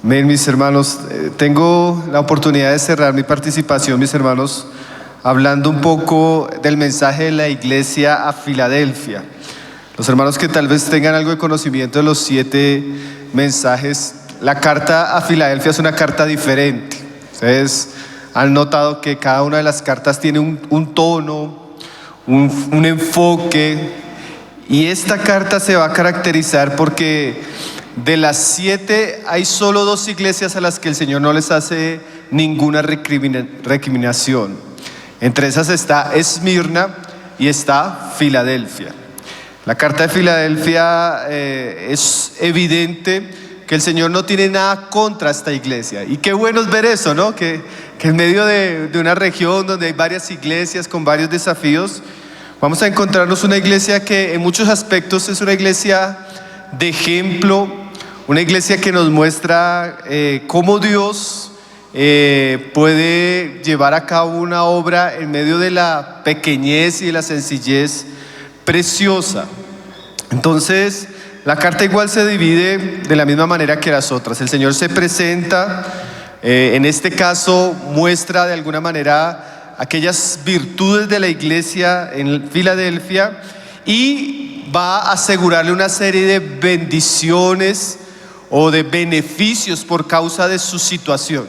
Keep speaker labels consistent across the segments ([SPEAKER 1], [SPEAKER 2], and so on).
[SPEAKER 1] Bien, mis hermanos, tengo la oportunidad de cerrar mi participación, mis hermanos, hablando un poco del mensaje de la iglesia a Filadelfia. Los hermanos que tal vez tengan algo de conocimiento de los 7 mensajes, la carta a Filadelfia es una carta diferente. Ustedes han notado que cada una de las cartas tiene un tono, un enfoque, y esta carta se va a caracterizar porque de las 7 hay solo 2 iglesias a las que el Señor no les hace ninguna recriminación. Entre esas está Esmirna y está Filadelfia. La carta de Filadelfia es evidente que el Señor no tiene nada contra esta iglesia. Y qué bueno es ver eso, ¿no? Que en medio de una región donde hay varias iglesias con varios desafíos, vamos a encontrarnos una iglesia que en muchos aspectos es una iglesia de ejemplo, una iglesia que nos muestra cómo Dios puede llevar a cabo una obra en medio de la pequeñez y de la sencillez preciosa. Entonces, la carta igual se divide de la misma manera que las otras. El Señor se presenta, en este caso muestra de alguna manera aquellas virtudes de la iglesia en Filadelfia y va a asegurarle una serie de bendiciones o de beneficios por causa de su situación.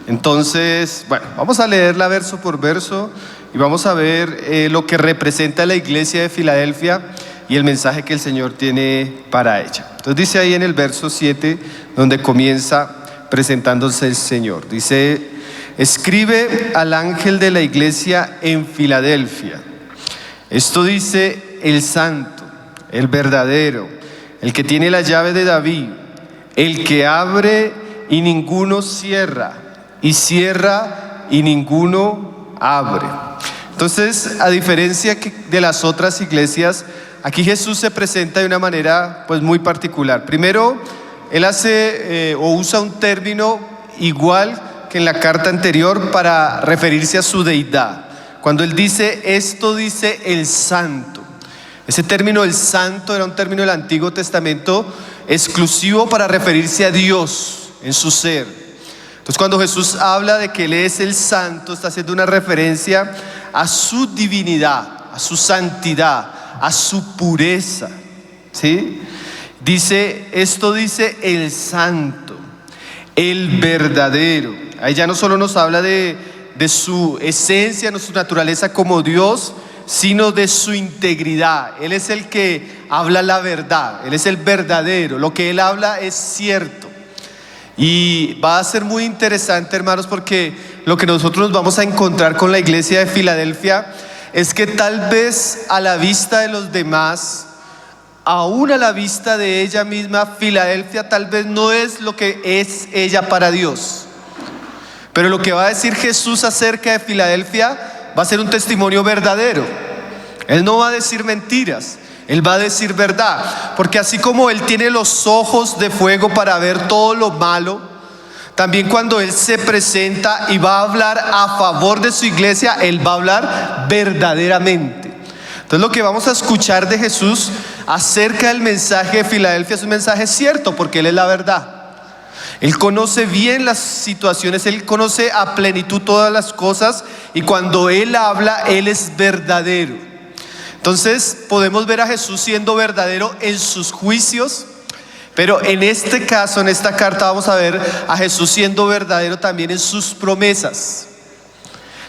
[SPEAKER 1] Entonces, bueno, vamos a leerla verso por verso y vamos a ver lo que representa la iglesia de Filadelfia y el mensaje que el Señor tiene para ella. Entonces dice ahí en el verso 7, donde comienza presentándose el Señor. Dice: escribe al ángel de la iglesia en Filadelfia. Esto dice el santo, el verdadero, el que tiene la llave de David, el que abre y ninguno cierra, y cierra y ninguno abre. Entonces, a diferencia de las otras iglesias, aquí Jesús se presenta de una manera pues muy particular. Primero, Él hace o usa un término igual que en la carta anterior para referirse a su deidad. Cuando Él dice, esto dice el santo. Ese término, el santo, era un término del Antiguo Testamento exclusivo para referirse a Dios en su ser. Entonces, cuando Jesús habla de que Él es el santo, está haciendo una referencia a su divinidad, a su santidad, a su pureza, ¿sí? Dice, esto dice el santo, el verdadero. Ahí ya no solo nos habla de su esencia, de su naturaleza como Dios, sino de su integridad. Él es el que habla la verdad, Él es el verdadero, lo que Él habla es cierto. Y va a ser muy interesante, hermanos, porque lo que nosotros nos vamos a encontrar con la iglesia de Filadelfia es que tal vez a la vista de los demás, aún a la vista de ella misma, Filadelfia tal vez no es lo que es ella para Dios. Pero lo que va a decir Jesús acerca de Filadelfia va a ser un testimonio verdadero. Él no va a decir mentiras, Él va a decir verdad. Porque así como Él tiene los ojos de fuego para ver todo lo malo, también cuando Él se presenta y va a hablar a favor de su iglesia, Él va a hablar verdaderamente. Entonces, lo que vamos a escuchar de Jesús acerca del mensaje de Filadelfia es un mensaje cierto, porque Él es la verdad. Él conoce bien las situaciones, Él conoce a plenitud todas las cosas, y cuando Él habla, Él es verdadero. Entonces podemos ver a Jesús siendo verdadero en sus juicios, pero en este caso, en esta carta, vamos a ver a Jesús siendo verdadero también en sus promesas.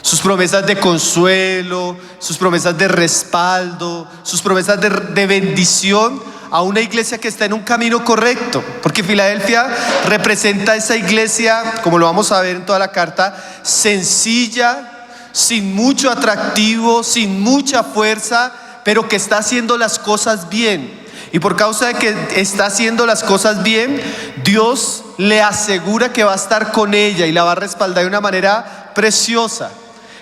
[SPEAKER 1] Sus promesas de consuelo, sus promesas de respaldo, sus promesas de bendición a una iglesia que está en un camino correcto. Porque Filadelfia representa esa iglesia, como lo vamos a ver en toda la carta, sencilla, sin mucho atractivo, sin mucha fuerza, pero que está haciendo las cosas bien. Y por causa de que está haciendo las cosas bien, Dios le asegura que va a estar con ella y la va a respaldar de una manera preciosa.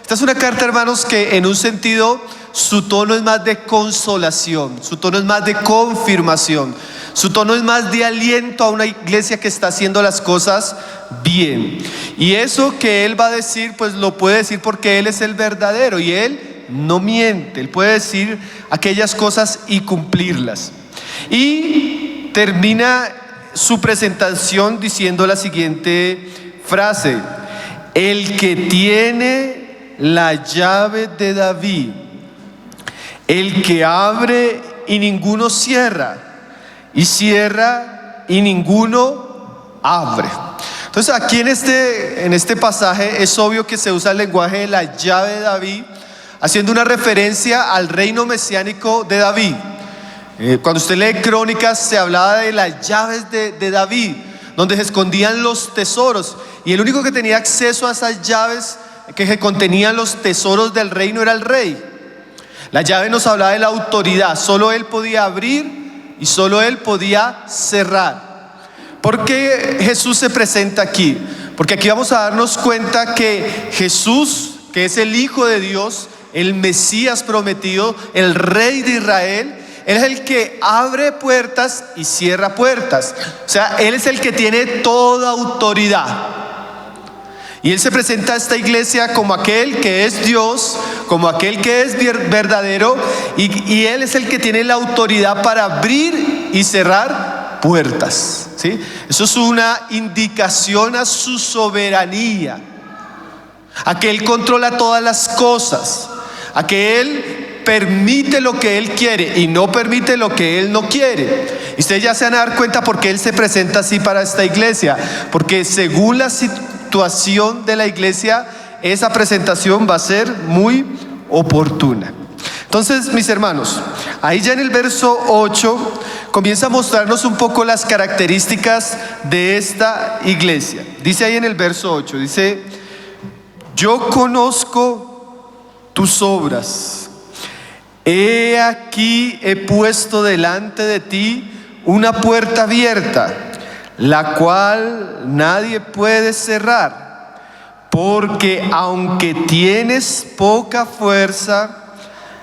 [SPEAKER 1] Esta es una carta, hermanos, que en un sentido su tono es más de consolación, su tono es más de confirmación, su tono es más de aliento a una iglesia que está haciendo las cosas bien. Y eso que Él va a decir, pues lo puede decir porque Él es el verdadero y Él no miente. Él puede decir aquellas cosas y cumplirlas. Y termina su presentación diciendo la siguiente frase: el que tiene la llave de David, el que abre y ninguno cierra, y cierra y ninguno abre. Entonces aquí en este pasaje es obvio que se usa el lenguaje de la llave de David, haciendo una referencia al reino mesiánico de David. Cuando usted lee Crónicas se hablaba de las llaves de David, donde se escondían los tesoros, y el único que tenía acceso a esas llaves que contenían los tesoros del reino era el rey. La llave nos hablaba de la autoridad, solo él podía abrir y solo él podía cerrar. ¿Por qué Jesús se presenta aquí? Porque aquí vamos a darnos cuenta que Jesús, que es el Hijo de Dios, el Mesías prometido, el Rey de Israel, Él es el que abre puertas y cierra puertas. O sea, Él es el que tiene toda autoridad. Y Él se presenta a esta iglesia como aquel que es Dios, como aquel que es verdadero, y Él es el que tiene la autoridad para abrir y cerrar puertas, ¿sí? Eso es una indicación a su soberanía, a que Él controla todas las cosas, a que Él permite lo que Él quiere y no permite lo que Él no quiere. Y ustedes ya se van a dar cuenta por qué Él se presenta así para esta iglesia, porque según la situación de la iglesia, esa presentación va a ser muy oportuna. Entonces, mis hermanos, ahí ya en el verso 8 comienza a mostrarnos un poco las características de esta iglesia. Dice ahí en el verso 8, dice: yo conozco tus obras. He aquí he puesto delante de ti una puerta abierta, la cual nadie puede cerrar, porque aunque tienes poca fuerza,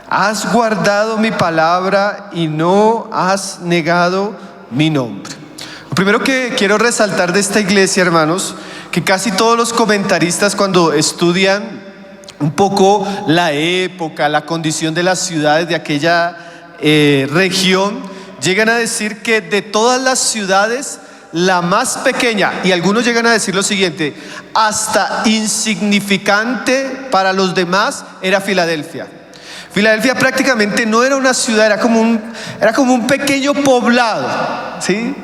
[SPEAKER 1] has guardado mi palabra y no has negado mi nombre. Lo primero que quiero resaltar de esta iglesia, hermanos, que casi todos los comentaristas, cuando estudian un poco la época, la condición de las ciudades de aquella región, llegan a decir que de todas las ciudades, la más pequeña, y algunos llegan a decir lo siguiente: hasta insignificante para los demás, era Filadelfia. Filadelfia prácticamente no era una ciudad, era como un pequeño poblado, ¿sí?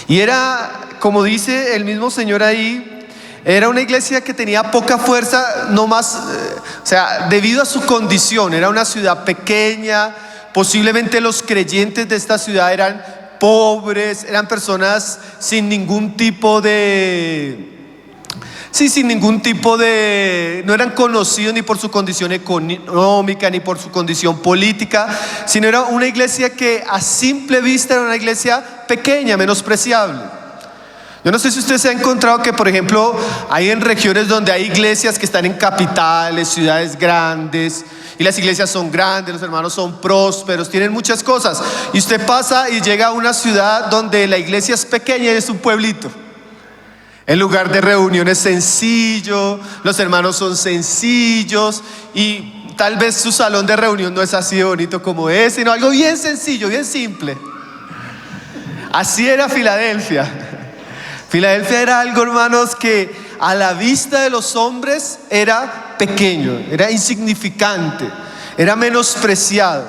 [SPEAKER 1] Y era, como dice el mismo Señor ahí, era una iglesia que tenía poca fuerza, no más, o sea, debido a su condición. Era una ciudad pequeña, posiblemente los creyentes de esta ciudad eran pobres, eran personas sin ningún tipo de... no eran conocidos ni por su condición económica ni por su condición política, sino era una iglesia que a simple vista era una iglesia pequeña, menospreciable. Yo no sé si usted se ha encontrado que, por ejemplo, hay en regiones donde hay iglesias que están en capitales, ciudades grandes, y las iglesias son grandes, los hermanos son prósperos, tienen muchas cosas, y usted pasa y llega a una ciudad donde la iglesia es pequeña y es un pueblito. El lugar de reunión es sencillo, los hermanos son sencillos, y tal vez su salón de reunión no es así de bonito como es, sino algo bien sencillo, bien simple. Así era Filadelfia. Filadelfia era algo, hermanos, que a la vista de los hombres era pequeño, era insignificante, era menospreciado.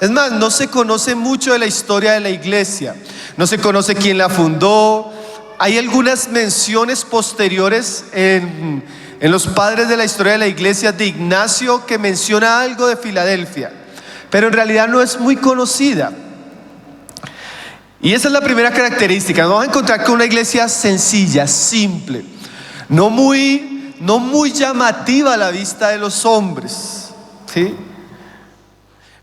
[SPEAKER 1] Es más, no se conoce mucho de la historia de la iglesia, no se conoce quién la fundó. Hay algunas menciones posteriores en los padres de la historia de la iglesia de Ignacio, que menciona algo de Filadelfia, pero en realidad no es muy conocida. Y esa es la primera característica. Nos vamos a encontrar con una iglesia sencilla, simple, no muy llamativa a la vista de los hombres, ¿sí?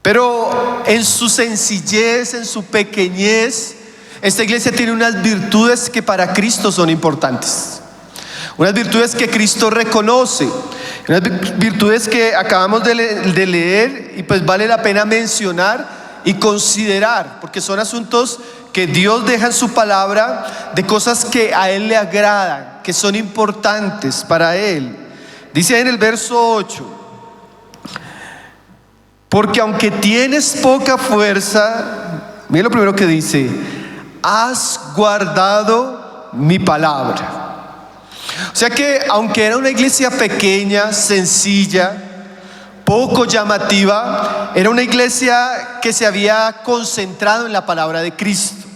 [SPEAKER 1] Pero en su sencillez, en su pequeñez, esta iglesia tiene unas virtudes que para Cristo son importantes, unas virtudes que Cristo reconoce, unas virtudes que acabamos de leer, y pues vale la pena mencionar y considerar, porque son asuntos que Dios deja en su palabra, de cosas que a Él le agradan, que son importantes para Él. Dice en el verso 8: porque aunque tienes poca fuerza, mira lo primero que dice: has guardado mi palabra. O sea que aunque era una iglesia pequeña, sencilla, poco llamativa, era una iglesia que se había concentrado en la palabra de Cristo.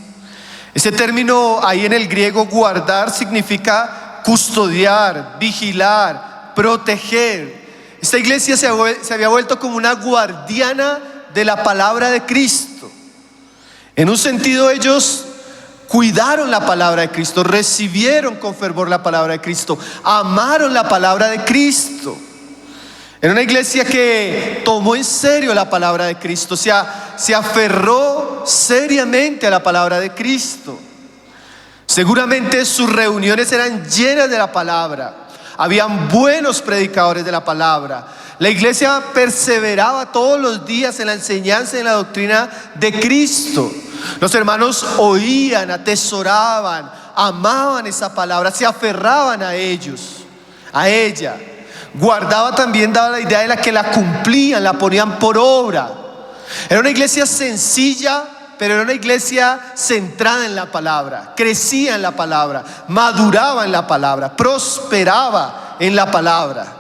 [SPEAKER 1] Ese término ahí en el griego, guardar, significa custodiar, vigilar, proteger. Esta iglesia se había vuelto como una guardiana de la palabra de Cristo. En un sentido, ellos cuidaron la palabra de Cristo, recibieron con fervor la palabra de Cristo, amaron la palabra de Cristo. Era una iglesia que tomó en serio la palabra de Cristo, se aferró seriamente a la palabra de Cristo. Seguramente sus reuniones eran llenas de la palabra. Habían buenos predicadores de la palabra. La iglesia perseveraba todos los días en la enseñanza y en la doctrina de Cristo. Los hermanos oían, atesoraban, amaban esa palabra, se aferraban a ellos, a ella. Guardaba también, daba la idea de la que la cumplían, la ponían por obra. Era una iglesia sencilla, pero era una iglesia centrada en la palabra. Crecía en la palabra, maduraba en la palabra, prosperaba en la palabra.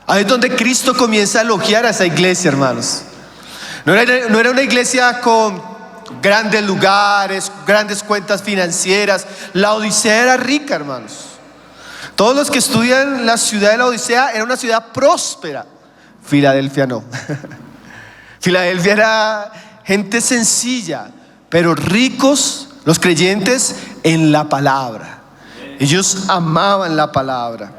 [SPEAKER 1] Ahí es donde Cristo comienza a elogiar a esa iglesia, hermanos. No era una iglesia con grandes lugares, grandes cuentas financieras. La Odisea era rica, hermanos. Todos los que estudian la ciudad de la Odisea era una ciudad próspera. Filadelfia no. Filadelfia era gente sencilla, pero ricos los creyentes en la palabra. Ellos amaban la palabra.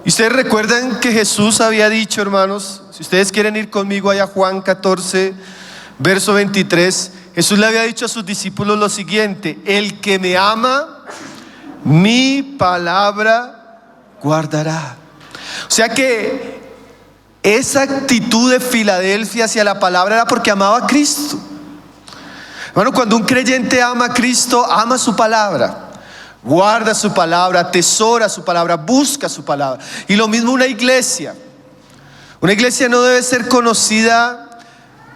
[SPEAKER 1] Y ustedes recuerdan que Jesús había dicho, hermanos, si ustedes quieren ir conmigo allá a Juan 14, verso 23, Jesús le había dicho a sus discípulos lo siguiente: el que me ama, mi palabra guardará. O sea que esa actitud de Filadelfia hacia la palabra era porque amaba a Cristo. Hermano, cuando un creyente ama a Cristo, ama su palabra, guarda su palabra, atesora su palabra, busca su palabra. Y lo mismo una iglesia. Una iglesia no debe ser conocida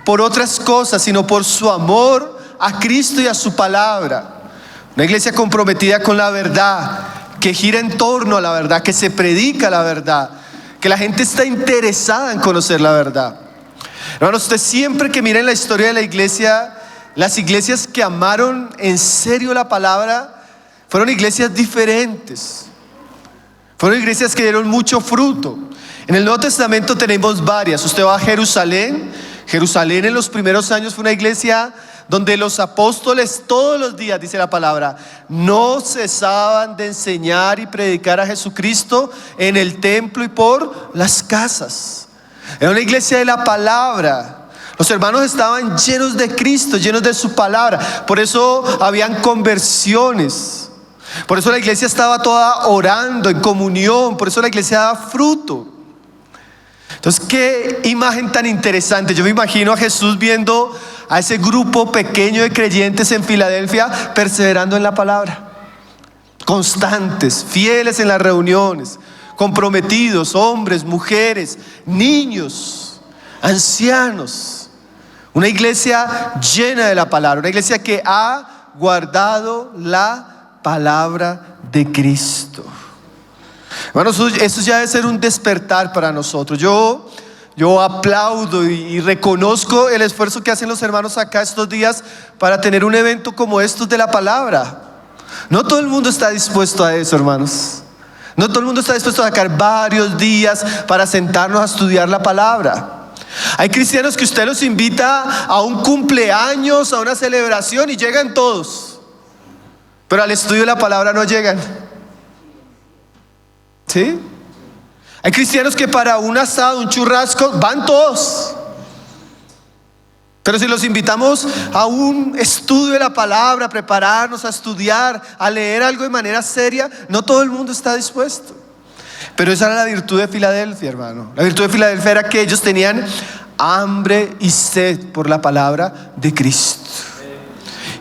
[SPEAKER 1] por otras cosas, sino por su amor a Cristo y a su palabra. Una iglesia comprometida con la verdad, que gira en torno a la verdad, que se predica la verdad, que la gente está interesada en conocer la verdad. Hermanos, usted siempre que miren la historia de la iglesia, las iglesias que amaron en serio la palabra fueron iglesias diferentes. Fueron iglesias que dieron mucho fruto. En el Nuevo Testamento tenemos varias. Usted va a Jerusalén. Jerusalén en los primeros años fue una iglesia donde los apóstoles todos los días, dice la palabra, no cesaban de enseñar y predicar a Jesucristo en el templo y por las casas. Era una iglesia de la palabra. Los hermanos estaban llenos de Cristo, llenos de su palabra. Por eso habían conversiones. Por eso la iglesia estaba toda orando en comunión. Por eso la iglesia daba fruto. Entonces, qué imagen tan interesante. Yo me imagino a Jesús viendo a ese grupo pequeño de creyentes en Filadelfia perseverando en la palabra, constantes, fieles en las reuniones, comprometidos, hombres, mujeres, niños, ancianos. Una iglesia llena de la palabra, una iglesia que ha guardado la palabra de Cristo. Hermanos, eso ya debe ser un despertar para nosotros. Yo aplaudo y reconozco el esfuerzo que hacen los hermanos acá estos días para tener un evento como estos de la palabra. No todo el mundo está dispuesto a eso, hermanos. No todo el mundo está dispuesto a sacar varios días para sentarnos a estudiar la palabra. Hay cristianos que usted los invita a un cumpleaños, a una celebración y llegan todos, pero al estudio de la palabra no llegan. ¿Sí? Hay cristianos que para un asado, un churrasco, van todos. Pero si los invitamos a un estudio de la palabra, a prepararnos, a estudiar, a leer algo de manera seria, no todo el mundo está dispuesto. Pero esa era la virtud de Filadelfia, hermano. La virtud de Filadelfia era que ellos tenían hambre y sed por la palabra de Cristo.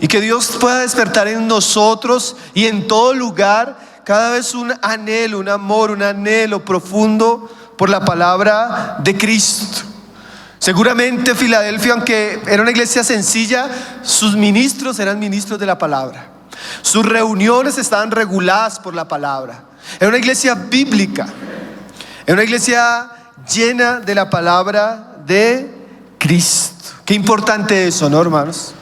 [SPEAKER 1] Y que Dios pueda despertar en nosotros y en todo lugar cada vez un anhelo, un amor, un anhelo profundo por la palabra de Cristo. Seguramente Filadelfia, aunque era una iglesia sencilla, sus ministros eran ministros de la palabra. Sus reuniones estaban reguladas por la palabra. Era una iglesia bíblica. Era una iglesia llena de la palabra de Cristo. Qué importante eso, ¿no, hermanos?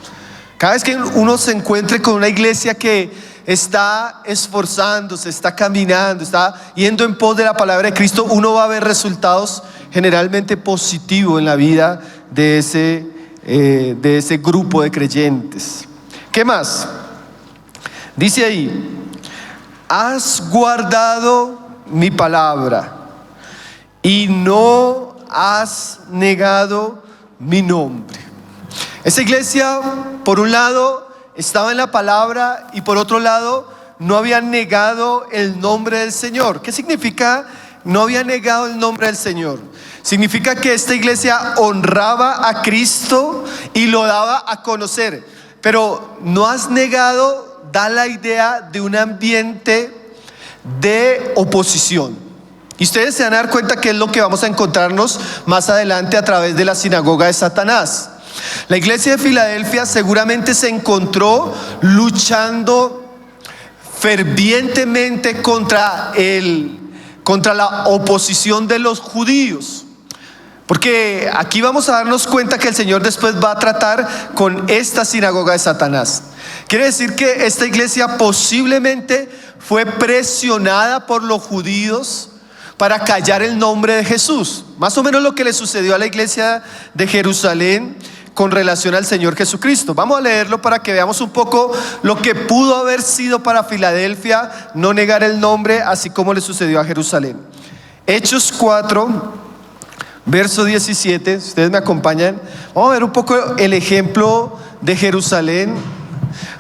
[SPEAKER 1] Cada vez que uno se encuentre con una iglesia que está esforzándose, está caminando, está yendo en pos de la palabra de Cristo, uno va a ver resultados generalmente positivos en la vida de ese grupo de creyentes. ¿Qué más? Dice ahí: has guardado mi palabra y no has negado mi nombre. Esa iglesia, por un lado, estaba en la palabra, y por otro lado, no habían negado el nombre del Señor. ¿Qué significa no había negado el nombre del Señor? Significa que esta iglesia honraba a Cristo y lo daba a conocer. Pero no has negado da la idea de un ambiente de oposición. Y ustedes se van a dar cuenta que es lo que vamos a encontrarnos más adelante a través de la sinagoga de Satanás. La iglesia de Filadelfia seguramente se encontró luchando fervientemente contra la oposición de los judíos. Porque aquí vamos a darnos cuenta que el Señor después va a tratar con esta sinagoga de Satanás. Quiere decir que esta iglesia posiblemente fue presionada por los judíos para callar el nombre de Jesús. Más o menos lo que le sucedió a la iglesia de Jerusalén con relación al Señor Jesucristo. Vamos a leerlo para que veamos un poco lo que pudo haber sido para Filadelfia no negar el nombre, así como le sucedió a Jerusalén. Hechos 4, verso 17, si ustedes me acompañan, vamos a ver un poco el ejemplo de Jerusalén,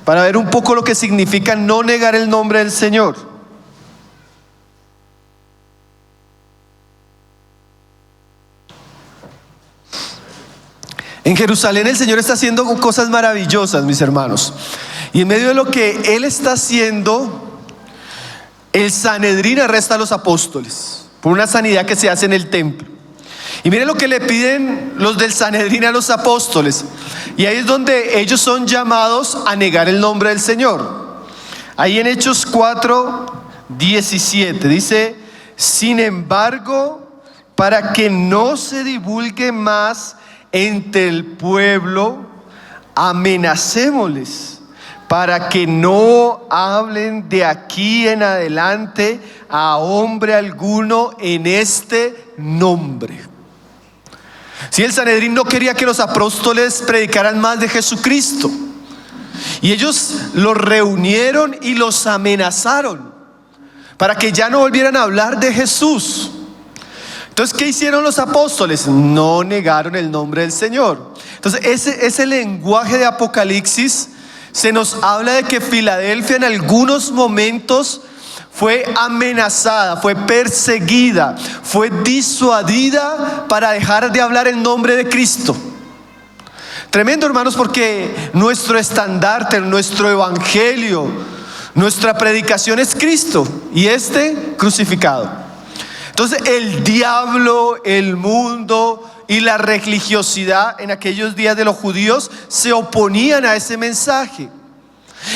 [SPEAKER 1] para ver un poco lo que significa no negar el nombre del Señor. En Jerusalén el Señor está haciendo cosas maravillosas, mis hermanos. Y en medio de lo que Él está haciendo, el Sanedrín arresta a los apóstoles por una sanidad que se hace en el templo. Y miren lo que le piden los del Sanedrín a los apóstoles. Y ahí es donde ellos son llamados a negar el nombre del Señor. Ahí en Hechos 4, 17 dice: sin embargo, para que no se divulgue más entre el pueblo, amenacémosles para que no hablen de aquí en adelante a hombre alguno en este nombre. Si el Sanedrín no quería que los apóstoles predicaran más de Jesucristo, y ellos los reunieron y los amenazaron para que ya no volvieran a hablar de Jesús. Entonces, ¿qué hicieron los apóstoles? No negaron el nombre del Señor. Entonces, ese lenguaje de Apocalipsis se nos habla de que Filadelfia en algunos momentos fue amenazada, fue perseguida, fue disuadida para dejar de hablar el nombre de Cristo. Tremendo, hermanos, porque nuestro estandarte, nuestro evangelio, nuestra predicación es Cristo y este crucificado. Entonces el diablo, el mundo y la religiosidad en aquellos días de los judíos se oponían a ese mensaje.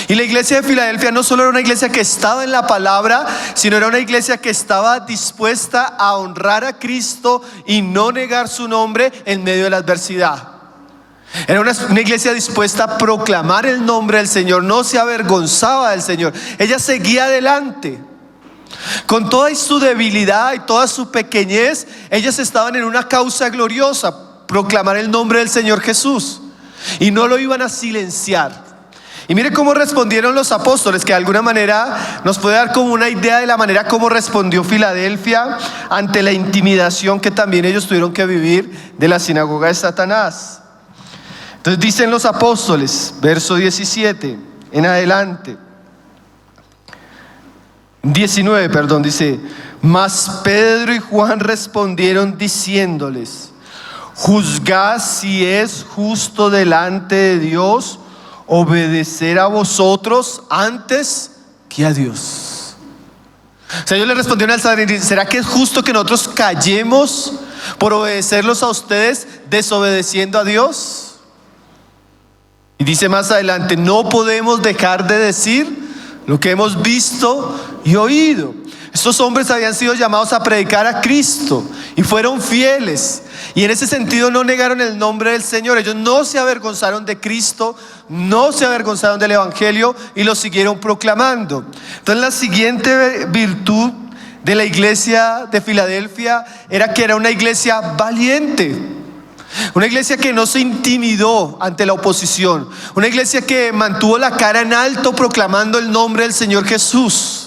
[SPEAKER 1] Y la iglesia de Filadelfia no solo era una iglesia que estaba en la palabra, sino era una iglesia que estaba dispuesta a honrar a Cristo y no negar su nombre en medio de la adversidad. Era una iglesia dispuesta a proclamar el nombre del Señor, no se avergonzaba del Señor. Ella seguía adelante. Con toda su debilidad y toda su pequeñez, ellas estaban en una causa gloriosa: proclamar el nombre del Señor Jesús. Y no lo iban a silenciar. Y mire cómo respondieron los apóstoles, que de alguna manera nos puede dar como una idea de la manera como respondió Filadelfia ante la intimidación que también ellos tuvieron que vivir de la sinagoga de Satanás. Entonces dicen los apóstoles, verso 17 en adelante, 19, perdón, dice: mas Pedro y Juan respondieron diciéndoles: juzgad si es justo delante de Dios obedecer a vosotros antes que a Dios. O sea, ellos le respondieron al Sanedrín: ¿será que es justo que nosotros callemos por obedecerlos a ustedes, desobedeciendo a Dios? Y dice más adelante, no podemos dejar de decir lo que hemos visto y oído. Estos hombres habían sido llamados a predicar a Cristo y fueron fieles. Y en ese sentido no negaron el nombre del Señor. Ellos no se avergonzaron de Cristo, no se avergonzaron del Evangelio y lo siguieron proclamando. Entonces la siguiente virtud de la iglesia de Filadelfia era que era una iglesia valiente. Una iglesia que no se intimidó ante la oposición. Una iglesia que mantuvo la cara en alto proclamando el nombre del Señor Jesús.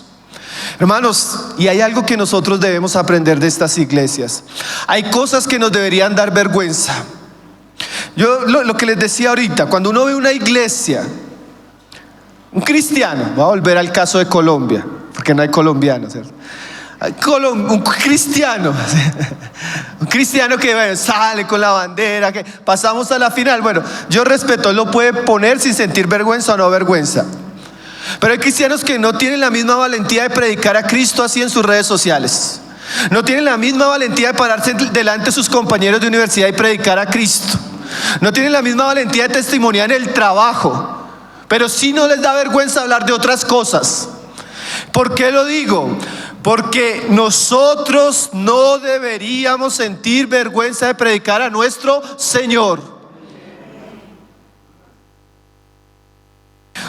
[SPEAKER 1] Hermanos, y hay algo que nosotros debemos aprender de estas iglesias. Hay cosas que nos deberían dar vergüenza. Yo lo que les decía ahorita, cuando uno ve una iglesia, un cristiano, voy a volver al caso de Colombia, porque no hay colombianos, ¿cierto? Un cristiano que bueno, sale con la bandera, que pasamos a la final. Bueno, yo respeto, él lo puede poner sin sentir vergüenza o no vergüenza. Pero hay cristianos que no tienen la misma valentía de predicar a Cristo así en sus redes sociales. No tienen la misma valentía de pararse delante de sus compañeros de universidad y predicar a Cristo. No tienen la misma valentía de testimoniar en el trabajo. Pero sí no les da vergüenza hablar de otras cosas. ¿Por qué lo digo? Porque nosotros no deberíamos sentir vergüenza de predicar a nuestro Señor.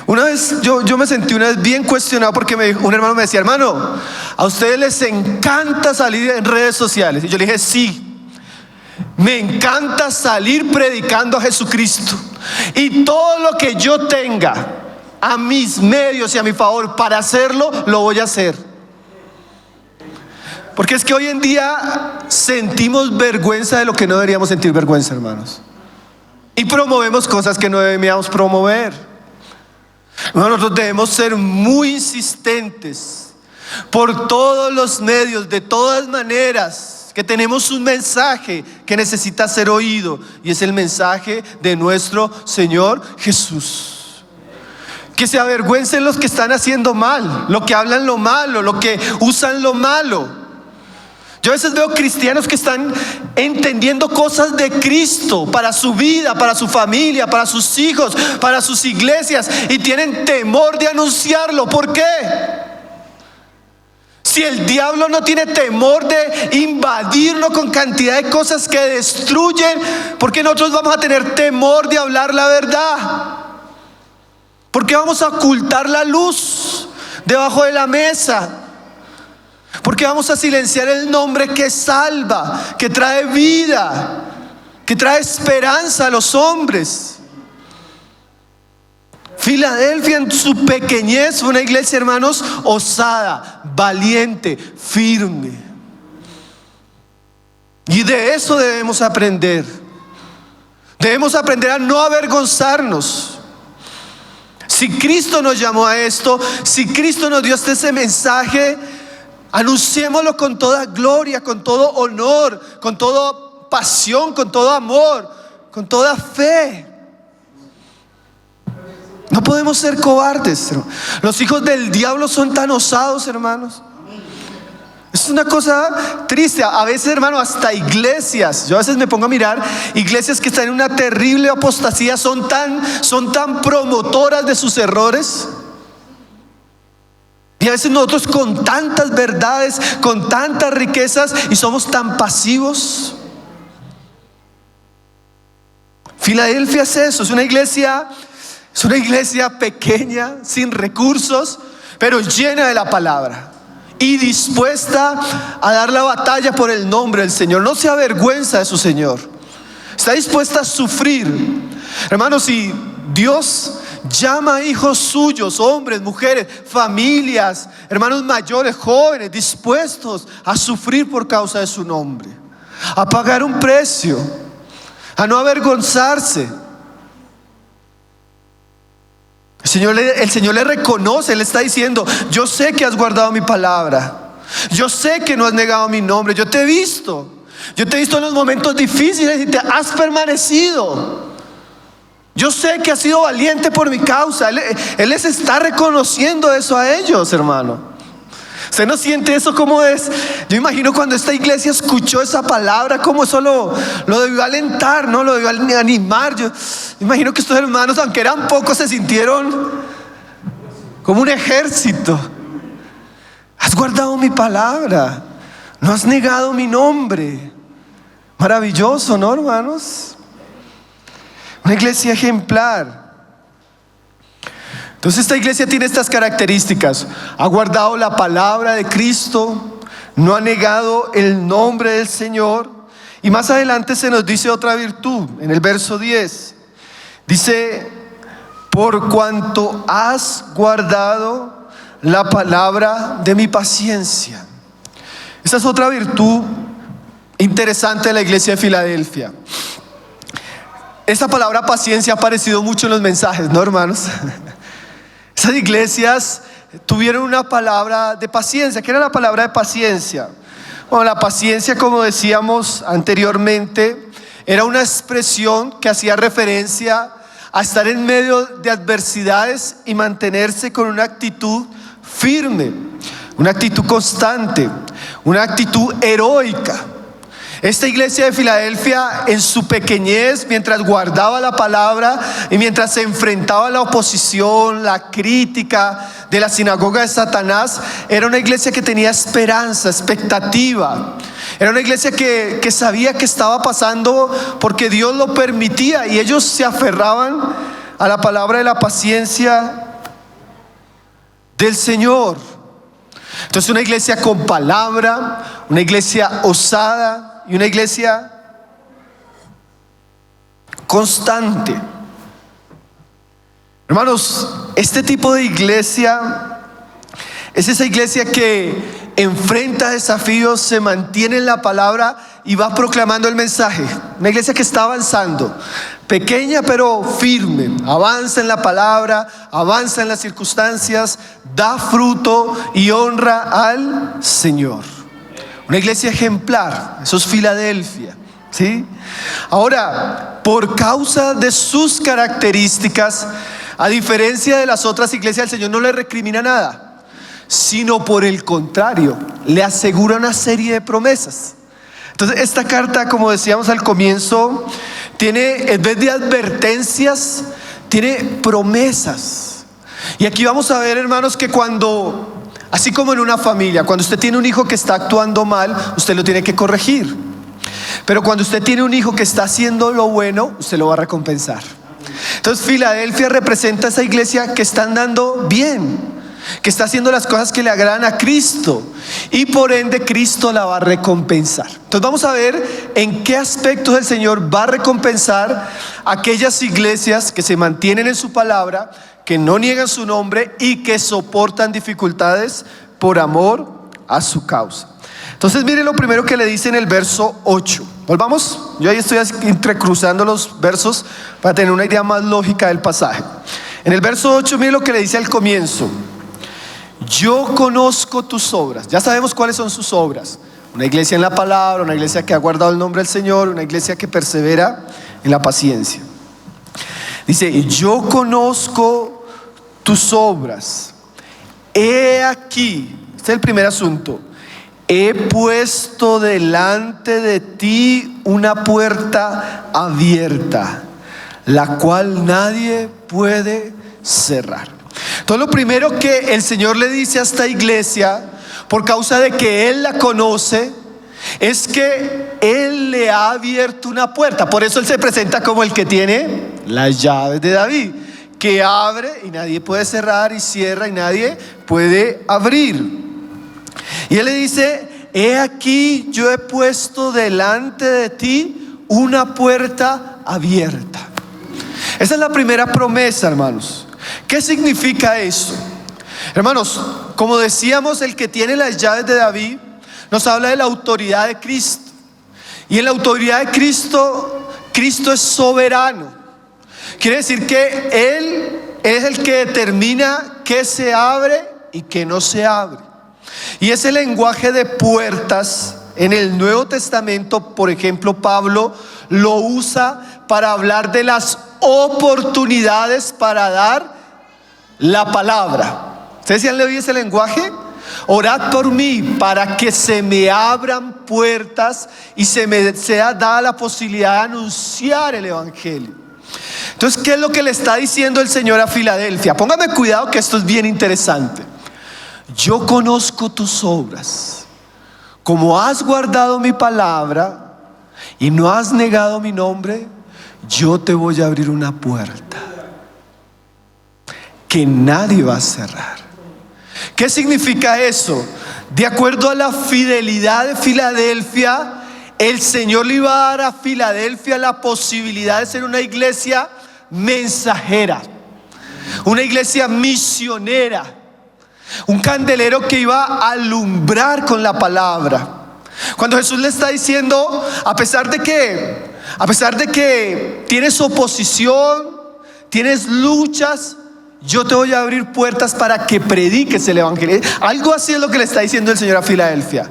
[SPEAKER 1] Una vez yo me sentí bien cuestionado porque un hermano me decía, hermano, ¿a ustedes les encanta salir en redes sociales? Y yo le dije, sí, me encanta salir predicando a Jesucristo. Y todo lo que yo tenga a mis medios y a mi favor para hacerlo, lo voy a hacer. Porque es que hoy en día sentimos vergüenza de lo que no deberíamos sentir vergüenza, hermanos. Y promovemos cosas que no debíamos promover. Nosotros debemos ser muy insistentes por todos los medios, de todas maneras, que tenemos un mensaje que necesita ser oído, y es el mensaje de nuestro Señor Jesús. Que se avergüencen los que están haciendo mal, los que hablan lo malo, los que usan lo malo. Yo a veces veo cristianos que están entendiendo cosas de Cristo para su vida, para su familia, para sus hijos, para sus iglesias, y tienen temor de anunciarlo. ¿Por qué? Si el diablo no tiene temor de invadirlo con cantidad de cosas que destruyen, ¿por qué nosotros vamos a tener temor de hablar la verdad? ¿Por qué vamos a ocultar la luz debajo de la mesa? ¿Por qué vamos a silenciar el nombre que salva, que trae vida, que trae esperanza a los hombres? Filadelfia en su pequeñez fue una iglesia, hermanos, osada, valiente, firme. Y de eso debemos aprender. Debemos aprender a no avergonzarnos. Si Cristo nos llamó a esto, si Cristo nos dio ese mensaje, anunciémoslo con toda gloria, con todo honor, con toda pasión, con todo amor, con toda fe. No podemos ser cobardes. Los hijos del diablo son tan osados, hermanos. Es una cosa triste. A veces, hermano, hasta iglesias, yo a veces me pongo a mirar iglesias que están en una terrible apostasía, son tan promotoras de sus errores. Y a veces nosotros con tantas verdades, con tantas riquezas, y somos tan pasivos. Filadelfia es eso, es una iglesia pequeña, sin recursos, pero llena de la palabra y dispuesta a dar la batalla por el nombre del Señor. No se avergüenza de su Señor, está dispuesta a sufrir. Hermanos, si Dios llama a hijos suyos, hombres, mujeres, familias, hermanos mayores, jóvenes, dispuestos a sufrir por causa de su nombre, a pagar un precio, a no avergonzarse. El Señor le reconoce, le está diciendo: yo sé que has guardado mi palabra, yo sé que no has negado mi nombre, yo te he visto en los momentos difíciles y te has permanecido. Yo sé que has sido valiente por mi causa. Él les está reconociendo eso a ellos, hermano. ¿Usted no siente eso como es? Yo imagino cuando esta iglesia escuchó esa palabra, como eso lo debió alentar, ¿no? Lo debió animar. Yo imagino que estos hermanos, aunque eran pocos, se sintieron como un ejército. Has guardado mi palabra, no has negado mi nombre. Maravilloso, ¿no, hermanos? Una iglesia ejemplar. Entonces esta iglesia tiene estas características: ha guardado la palabra de Cristo, no ha negado el nombre del Señor. Y más adelante se nos dice otra virtud, en el verso 10. Dice: por cuanto has guardado la palabra de mi paciencia. Esa es otra virtud interesante de la iglesia de Filadelfia. Esta palabra paciencia ha aparecido mucho en los mensajes, ¿no, hermanos? Esas iglesias tuvieron una palabra de paciencia. ¿Qué era la palabra de paciencia? Bueno, la paciencia, como decíamos anteriormente, era una expresión que hacía referencia a estar en medio de adversidades y mantenerse con una actitud firme, una actitud constante, una actitud heroica. Esta iglesia de Filadelfia, en su pequeñez, mientras guardaba la palabra y mientras se enfrentaba a la oposición, la crítica de la sinagoga de Satanás, era una iglesia que tenía esperanza, expectativa. Era una iglesia que sabía que estaba pasando porque Dios lo permitía, y ellos se aferraban a la palabra de la paciencia del Señor. Entonces, una iglesia con palabra, una iglesia osada y una iglesia constante. Hermanos, este tipo de iglesia es esa iglesia que enfrenta desafíos, se mantiene en la palabra y va proclamando el mensaje. Una iglesia que está avanzando, pequeña pero firme, avanza en la palabra, avanza en las circunstancias, da fruto y honra al Señor. Una iglesia ejemplar, eso es Filadelfia, ¿sí? Ahora, por causa de sus características, a diferencia de las otras iglesias, el Señor no le recrimina nada, sino por el contrario, le asegura una serie de promesas. Entonces, esta carta, como decíamos al comienzo, tiene, en vez de advertencias, tiene promesas. Y aquí vamos a ver, hermanos, que cuando, así como en una familia, cuando usted tiene un hijo que está actuando mal, usted lo tiene que corregir. Pero cuando usted tiene un hijo que está haciendo lo bueno, usted lo va a recompensar. Entonces, Filadelfia representa a esa iglesia que está andando bien, que está haciendo las cosas que le agradan a Cristo, y por ende Cristo la va a recompensar. Entonces vamos a ver en qué aspectos el Señor va a recompensar a aquellas iglesias que se mantienen en su palabra, que no niegan su nombre y que soportan dificultades por amor a su causa. Entonces mire lo primero que le dice en el verso 8. Volvamos, yo ahí estoy entrecruzando los versos para tener una idea más lógica del pasaje. En el verso 8 mire lo que le dice al comienzo: yo conozco tus obras. Ya sabemos cuáles son sus obras: una iglesia en la palabra, una iglesia que ha guardado el nombre del Señor, una iglesia que persevera en la paciencia. Dice: yo conozco tus obras. He aquí, este es el primer asunto: he puesto delante de ti una puerta abierta, la cual nadie puede cerrar. Entonces, lo primero que el Señor le dice a esta iglesia, por causa de que Él la conoce, es que Él le ha abierto una puerta. Por eso Él se presenta como el que tiene las llaves de David, que abre y nadie puede cerrar, y cierra y nadie puede abrir. Y Él le dice: he aquí, yo he puesto delante de ti una puerta abierta. Esa es la primera promesa, hermanos. ¿Qué significa eso? Hermanos, como decíamos, el que tiene las llaves de David nos habla de la autoridad de Cristo. Y en la autoridad de Cristo, Cristo es soberano. Quiere decir que Él es el que determina qué se abre y qué no se abre. Y ese lenguaje de puertas en el Nuevo Testamento, por ejemplo, Pablo lo usa para hablar de las oportunidades para dar la palabra. ¿Ustedes ya han leído ese lenguaje? orad por mí para que se me abran puertas y se me sea dada la posibilidad de anunciar el evangelio. Entonces, ¿qué es lo que le está diciendo el Señor a Filadelfia? Póngame cuidado que esto es bien interesante. Yo conozco tus obras, como has guardado mi palabra y no has negado mi nombre, yo te voy a abrir una puerta que nadie va a cerrar. ¿Qué significa eso? De acuerdo a la fidelidad de Filadelfia, el Señor le iba a dar a Filadelfia la posibilidad de ser una iglesia mensajera, una iglesia misionera, un candelero que iba a alumbrar con la palabra. Cuando Jesús le está diciendo, a pesar de que tienes oposición, tienes luchas, yo te voy a abrir puertas para que prediques el evangelio. Algo así es lo que le está diciendo el Señor a Filadelfia.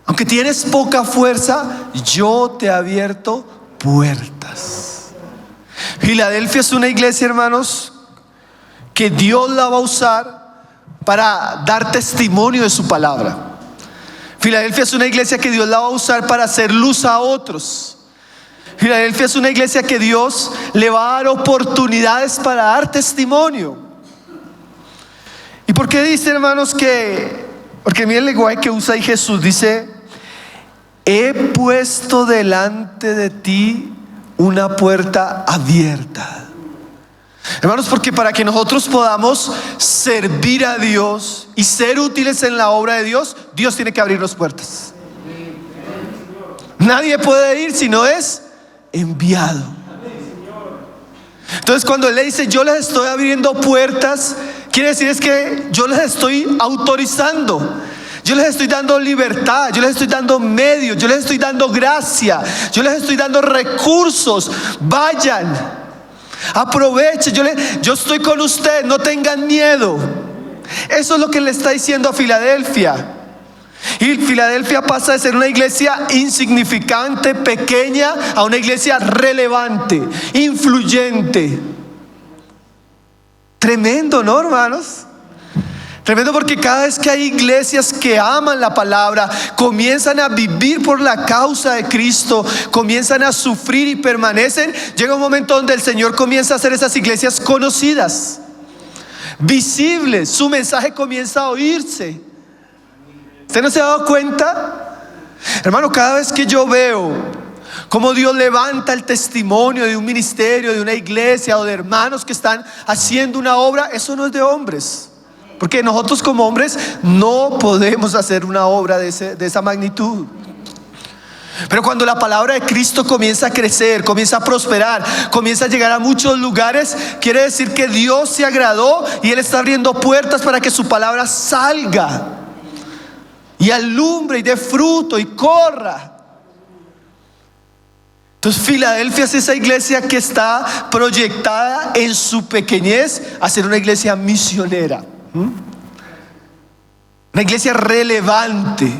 [SPEAKER 1] Aunque tienes poca fuerza, yo te he abierto puertas. Filadelfia es una iglesia, hermanos, que Dios la va a usar para dar testimonio de su palabra. Filadelfia es una iglesia que Dios la va a usar para hacer luz a otros. Filadelfia es una iglesia que Dios le va a dar oportunidades para dar testimonio. ¿Y por qué dice, hermanos, porque miren el lenguaje que usa ahí Jesús? Dice: he puesto delante de ti una puerta abierta. Hermanos, porque para que nosotros podamos servir a Dios y ser útiles en la obra de Dios, Dios tiene que abrirnos puertas. Nadie puede ir si no es enviado. Entonces, cuando Él le dice yo les estoy abriendo puertas, quiere decir es que yo les estoy autorizando, yo les estoy dando libertad, yo les estoy dando medios, yo les estoy dando gracia, yo les estoy dando recursos. Vayan, aprovechen, yo estoy con ustedes, no tengan miedo. Eso es lo que le está diciendo a Filadelfia. Y Filadelfia pasa de ser una iglesia insignificante, pequeña, a una iglesia relevante, influyente. Tremendo, ¿no, hermanos? Tremendo, porque cada vez que hay iglesias que aman la palabra, comienzan a vivir por la causa de Cristo, comienzan a sufrir y permanecen, llega un momento donde el Señor comienza a hacer esas iglesias conocidas, visibles. Su mensaje comienza a oírse. ¿Usted no se ha dado cuenta? Hermano, cada vez que yo veo cómo Dios levanta el testimonio de un ministerio, de una iglesia o de hermanos que están haciendo una obra, eso no es de hombres. Porque nosotros como hombres no podemos hacer una obra de esa magnitud. Pero cuando la palabra de Cristo comienza a crecer, comienza a prosperar, comienza a llegar a muchos lugares, quiere decir que Dios se agradó y Él está abriendo puertas para que su palabra salga y alumbre y dé fruto y corra. Entonces Filadelfia es esa iglesia que está proyectada en su pequeñez a ser una iglesia misionera, una iglesia relevante,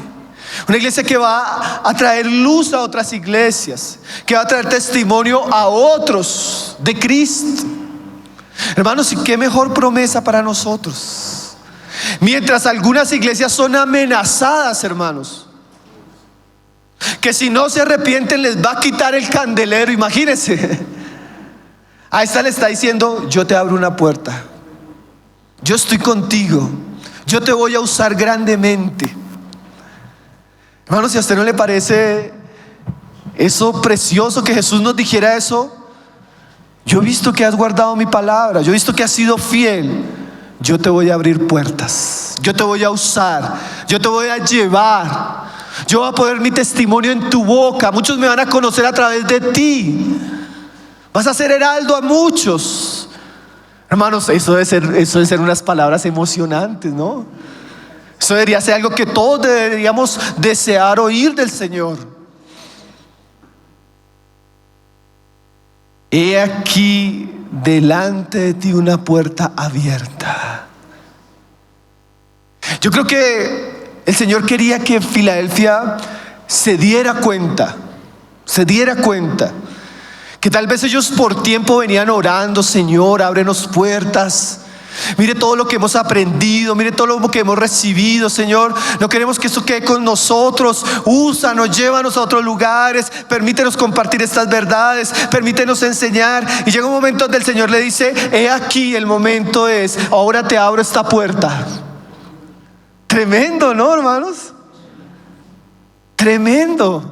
[SPEAKER 1] una iglesia que va a traer luz a otras iglesias, que va a traer testimonio a otros de Cristo. Hermanos, ¿y qué mejor promesa para nosotros? Mientras algunas iglesias son amenazadas, hermanos, que si no se arrepienten les va a quitar el candelero. Imagínense. A esta le está diciendo: yo te abro una puerta, yo estoy contigo, yo te voy a usar grandemente. Hermanos, si a usted no le parece eso precioso que Jesús nos dijera eso: yo he visto que has guardado mi palabra, yo he visto que has sido fiel, yo te voy a abrir puertas, yo te voy a usar, yo te voy a llevar, yo voy a poner mi testimonio en tu boca, muchos me van a conocer a través de ti, vas a ser heraldo a muchos. Hermanos, eso debe ser unas palabras emocionantes, ¿no? Eso debería ser algo que todos deberíamos desear oír del Señor. He aquí delante de ti una puerta abierta. Yo creo que el Señor quería que Filadelfia se diera cuenta que tal vez ellos por tiempo venían orando: Señor, ábrenos puertas, Mire todo lo que hemos aprendido, mire todo lo que hemos recibido, Señor. No queremos que esto quede con nosotros. Úsanos, llévanos a otros lugares, permítenos compartir estas verdades, permítenos enseñar. Y llega un momento donde el Señor le dice: he aquí, el momento es, ahora te abro esta puerta. Tremendo, ¿no, hermanos? Tremendo.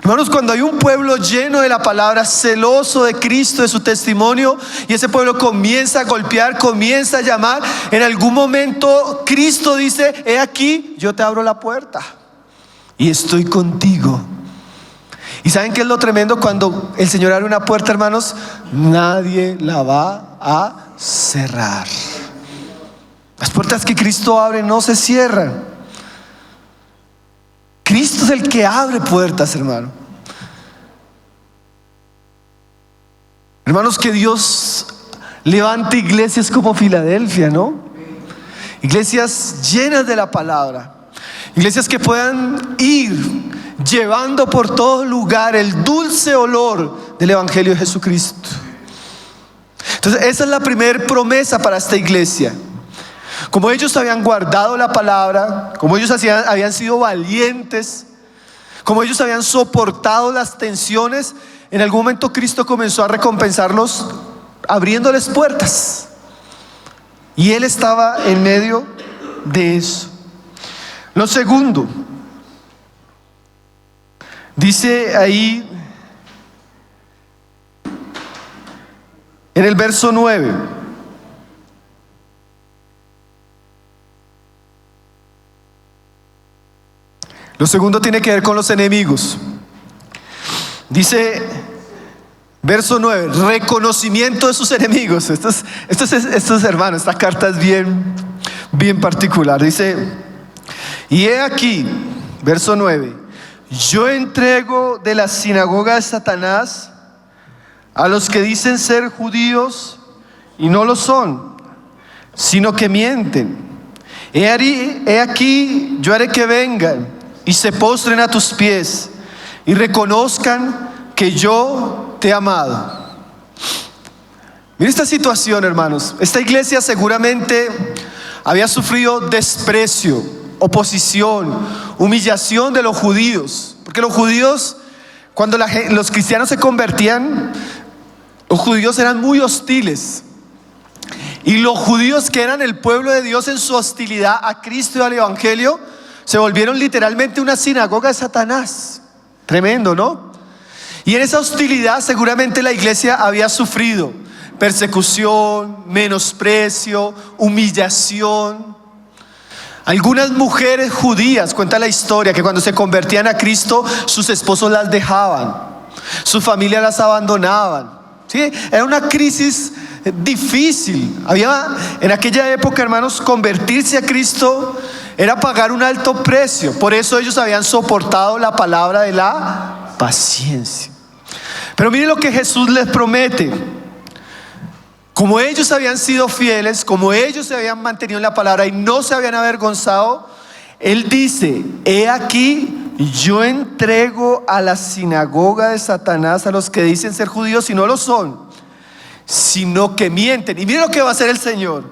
[SPEAKER 1] Hermanos, cuando hay un pueblo lleno de la palabra, celoso de Cristo, de su testimonio, y ese pueblo comienza a golpear, comienza a llamar, en algún momento Cristo dice: he aquí, yo te abro la puerta y estoy contigo. ¿Y saben qué es lo tremendo? Cuando el Señor abre una puerta, hermanos, nadie la va a cerrar. Las puertas que Cristo abre no se cierran. Cristo es el que abre puertas, hermano. Hermanos, que Dios levante iglesias como Filadelfia, ¿no? Iglesias llenas de la palabra. Iglesias que puedan ir llevando por todo lugar el dulce olor del Evangelio de Jesucristo. Entonces, esa es la primera promesa para esta iglesia. Como ellos habían guardado la palabra, como ellos habían sido valientes, como ellos habían soportado las tensiones, en algún momento Cristo comenzó a recompensarlos abriéndoles puertas. Y Él estaba en medio de eso. Lo segundo, dice ahí en el verso 9: lo segundo tiene que ver con los enemigos. Dice, verso 9, reconocimiento de sus enemigos. Estos hermanos, esta carta es bien particular. Dice: y he aquí, verso 9, yo entrego de la sinagoga de Satanás a los que dicen ser judíos y no lo son, sino que mienten. He aquí, yo haré que vengan y se postren a tus pies y reconozcan que yo te he amado. Mira esta situación, hermanos. Esta iglesia seguramente había sufrido desprecio, oposición, humillación de los judíos. Porque los judíos, cuando los cristianos se convertían, los judíos eran muy hostiles. Y los judíos, que eran el pueblo de Dios, en su hostilidad a Cristo y al Evangelio, se volvieron literalmente una sinagoga de Satanás. Tremendo, ¿no? Y en esa hostilidad seguramente la iglesia había sufrido persecución, menosprecio, humillación. Algunas mujeres judías, cuenta la historia, que cuando se convertían a Cristo, sus esposos las dejaban, su familia las abandonaban. ¿Sí? Era una crisis difícil. En aquella época, hermanos, convertirse a Cristo era pagar un alto precio. Por eso ellos habían soportado la palabra de la paciencia. Pero mire lo que Jesús les promete. Como ellos habían sido fieles, como ellos se habían mantenido en la palabra y no se habían avergonzado, Él dice: he aquí, yo entrego a la sinagoga de Satanás a los que dicen ser judíos y no lo son, sino que mienten. Y mire lo que va a hacer el Señor: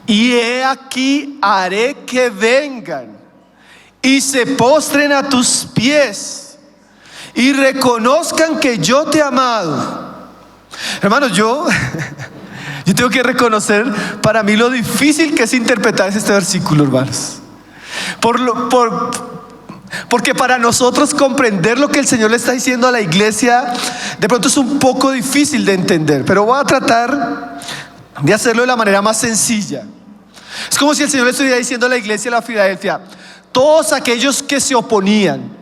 [SPEAKER 1] y he aquí, haré que vengan y se postren a tus pies y reconozcan que yo te he amado. Hermanos, yo tengo que reconocer para mí lo difícil que es interpretar este versículo, hermanos. Porque para nosotros comprender lo que el Señor le está diciendo a la iglesia, de pronto es un poco difícil de entender. Pero voy a tratar de hacerlo de la manera más sencilla. Es como si el Señor le estuviera diciendo a la iglesia de la Filadelfia: todos aquellos que se oponían,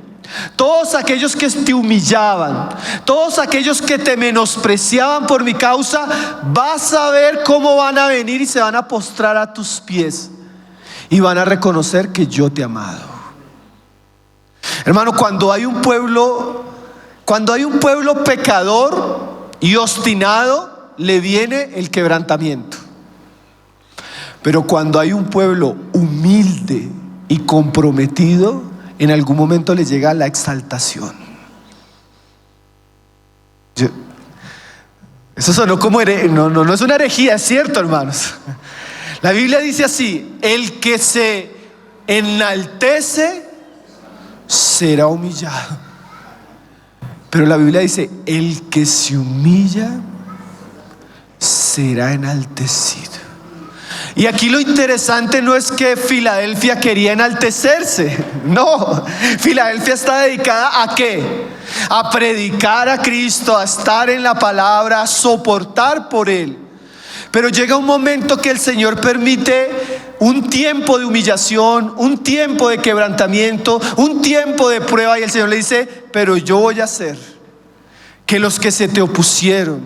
[SPEAKER 1] todos aquellos que te humillaban, todos aquellos que te menospreciaban por mi causa, vas a ver cómo van a venir y se van a postrar a tus pies y van a reconocer que yo te he amado. Hermano, cuando hay un pueblo pecador y obstinado, le viene el quebrantamiento. Pero cuando hay un pueblo humilde y comprometido, en algún momento le llega la exaltación. Eso sonó como no es una herejía, es cierto, hermanos. La Biblia dice así: el que se enaltece será humillado. Pero la Biblia dice: el que se humilla será enaltecido. Y aquí lo interesante no es que Filadelfia quería enaltecerse. No, Filadelfia está dedicada ¿a qué? A predicar a Cristo, a estar en la palabra, a soportar por Él. Pero llega un momento que el Señor permite un tiempo de humillación, un tiempo de quebrantamiento, un tiempo de prueba, y el Señor le dice: pero yo voy a hacer que los que se te opusieron,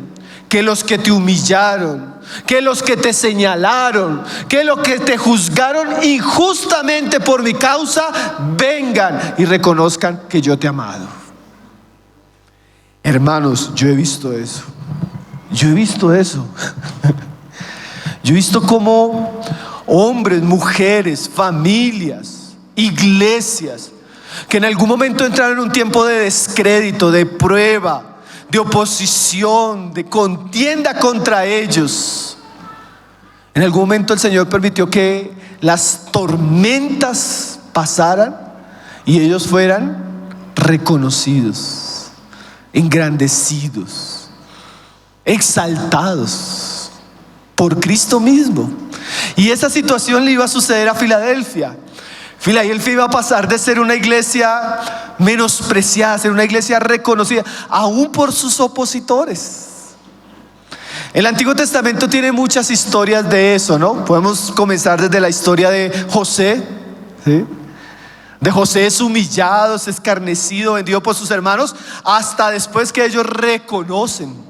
[SPEAKER 1] que los que te humillaron, que los que te señalaron, que los que te juzgaron injustamente por mi causa, vengan y reconozcan que yo te he amado. Hermanos, yo he visto eso. Yo he visto eso. Yo he visto cómo hombres, mujeres, familias, iglesias, que en algún momento entraron en un tiempo de descrédito, de prueba, de oposición, de contienda contra ellos, en algún momento el Señor permitió que las tormentas pasaran y ellos fueran reconocidos, engrandecidos, exaltados por Cristo mismo. Y esa situación le iba a suceder a Filadelfia. Filadelfia iba a pasar de ser una iglesia menospreciada a ser una iglesia reconocida, aún por sus opositores. El Antiguo Testamento tiene muchas historias de eso, ¿no? Podemos comenzar desde la historia de José, ¿sí? De José es humillado, es escarnecido, vendido por sus hermanos, hasta después que ellos reconocen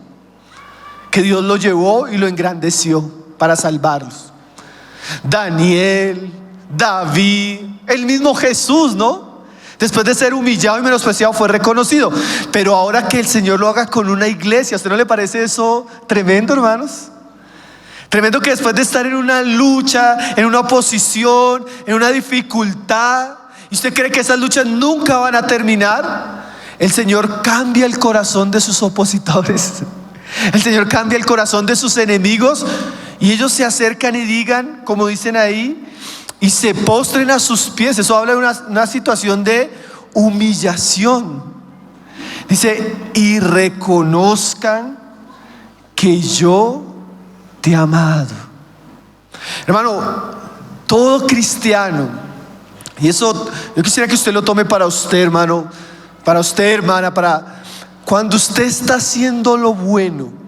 [SPEAKER 1] que Dios lo llevó y lo engrandeció para salvarlos. Daniel, David, el mismo Jesús, ¿no? Después de ser humillado y menospreciado fue reconocido. Pero ahora que el Señor lo haga con una iglesia, ¿a usted no le parece eso tremendo, hermanos? Tremendo que después de estar en una lucha, en una oposición, en una dificultad, y usted cree que esas luchas nunca van a terminar, el Señor cambia el corazón de sus opositores. El Señor cambia el corazón de sus enemigos, y ellos se acercan y digan, como dicen ahí, y se postren a sus pies. Eso habla de una situación de humillación. Dice: y reconozcan que yo te he amado. Hermano, todo cristiano, y eso yo quisiera que usted lo tome para usted, hermano, para usted, hermana, para cuando usted está haciendo lo bueno,